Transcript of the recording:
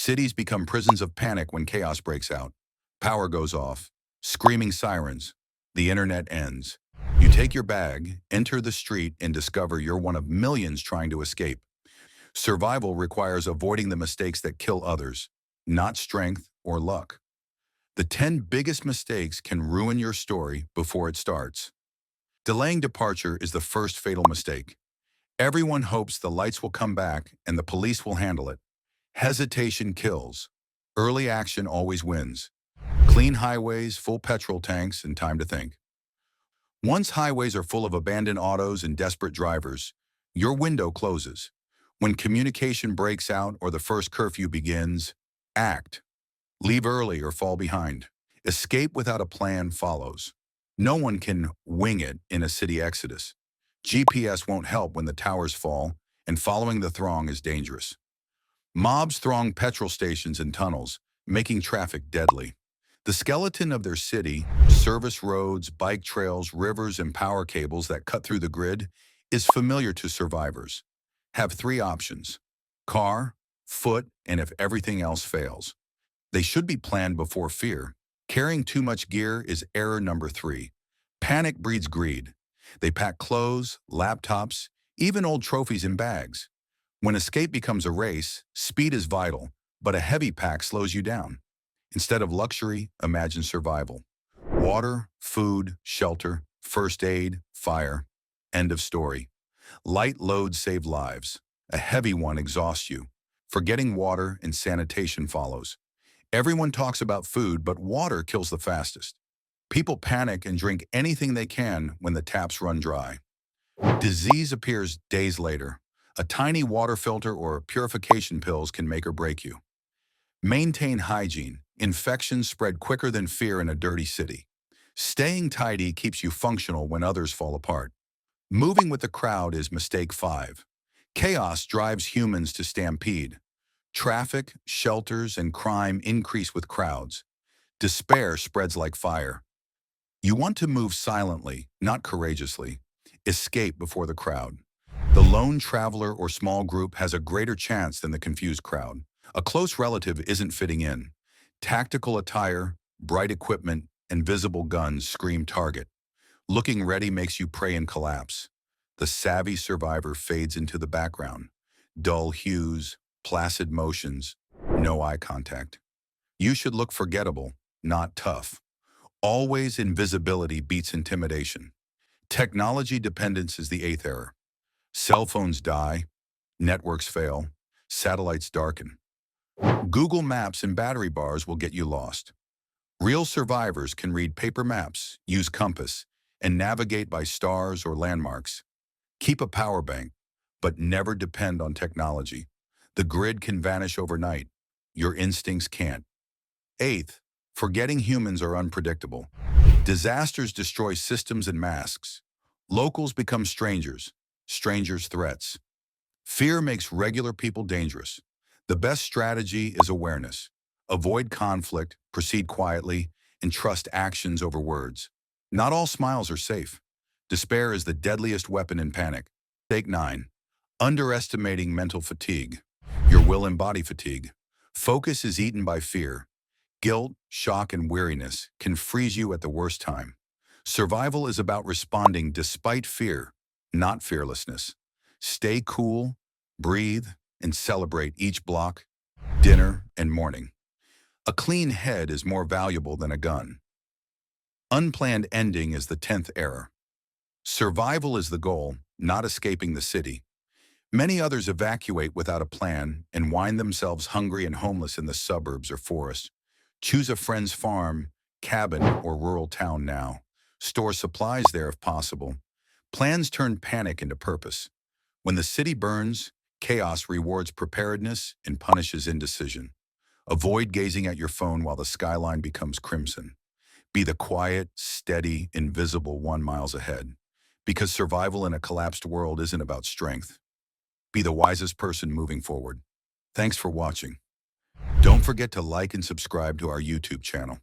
Cities become prisons of panic when chaos breaks out. Power goes off, screaming sirens. The internet ends. You take your bag, enter the street, and discover you're one of millions trying to escape. Survival requires avoiding the mistakes that kill others, not strength or luck. The 10 biggest mistakes can ruin your story before it starts. Delaying departure is the first fatal mistake. Everyone hopes the lights will come back and the police will handle it. Hesitation kills. Early action always wins. Clean highways, full petrol tanks, and time to think. Once highways are full of abandoned autos and desperate drivers, your window closes. When communication breaks out or the first curfew begins, act. Leave early or fall behind. Escape without a plan follows. No one can wing it in a city exodus. GPS won't help when the towers fall, and following the throng is dangerous. Mobs throng petrol stations and tunnels, making traffic deadly. The skeleton of their city, service roads, bike trails, rivers, and power cables that cut through the grid, is familiar to survivors. Have three options: car, foot, and if everything else fails. They should be planned before fear. Carrying too much gear is error number 3. Panic breeds greed. They pack clothes, laptops, even old trophies in bags. When escape becomes a race, speed is vital, but a heavy pack slows you down. Instead of luxury, imagine survival. Water, food, shelter, first aid, fire. End of story. Light loads save lives. A heavy one exhausts you. Forgetting water and sanitation follows. Everyone talks about food, but water kills the fastest. People panic and drink anything they can when the taps run dry. Disease appears days later. A tiny water filter or purification pills can make or break you. Maintain hygiene. Infections spread quicker than fear in a dirty city. Staying tidy keeps you functional when others fall apart. Moving with the crowd is mistake 5. Chaos drives humans to stampede. Traffic, shelters, and crime increase with crowds. Despair spreads like fire. You want to move silently, not courageously. Escape before the crowd. The lone traveler or small group has a greater chance than the confused crowd. A close relative isn't fitting in. Tactical attire, bright equipment, and visible guns scream target. Looking ready makes you pray and collapse. The savvy survivor fades into the background. Dull hues, placid motions, no eye contact. You should look forgettable, not tough. Always invisibility beats intimidation. Technology dependence is the 8th error. Cell phones die, networks fail, satellites darken. Google Maps and battery bars will get you lost. Real survivors can read paper maps, use compass, and navigate by stars or landmarks. Keep a power bank, but never depend on technology. The grid can vanish overnight. Your instincts can't. 8th, forgetting humans are unpredictable. Disasters destroy systems and masks. Locals become strangers, strangers threats. Fear makes regular people dangerous. The best strategy is awareness. Avoid conflict, proceed quietly, and trust actions over words. Not all smiles are safe. Despair is the deadliest weapon in panic. Mistake 9. Underestimating mental fatigue. Your will and body fatigue. Focus is eaten by fear. Guilt, shock, and weariness can freeze you at the worst time. Survival is about responding despite fear, not fearlessness. Stay cool, breathe, and celebrate each block, dinner, and morning. A clean head is more valuable than a gun. Unplanned ending is the 10th error. Survival is the goal, not escaping the city. Many others evacuate without a plan and wind themselves hungry and homeless in the suburbs or forests. Choose a friend's farm, cabin, or rural town now. Store supplies there if possible. Plans turn panic into purpose. When the city burns, chaos rewards preparedness and punishes indecision. Avoid gazing at your phone while the skyline becomes crimson. Be the quiet, steady, invisible one miles ahead. Because survival in a collapsed world isn't about strength. Be the wisest person moving forward. Thanks for watching. Don't forget to like and subscribe to our YouTube channel.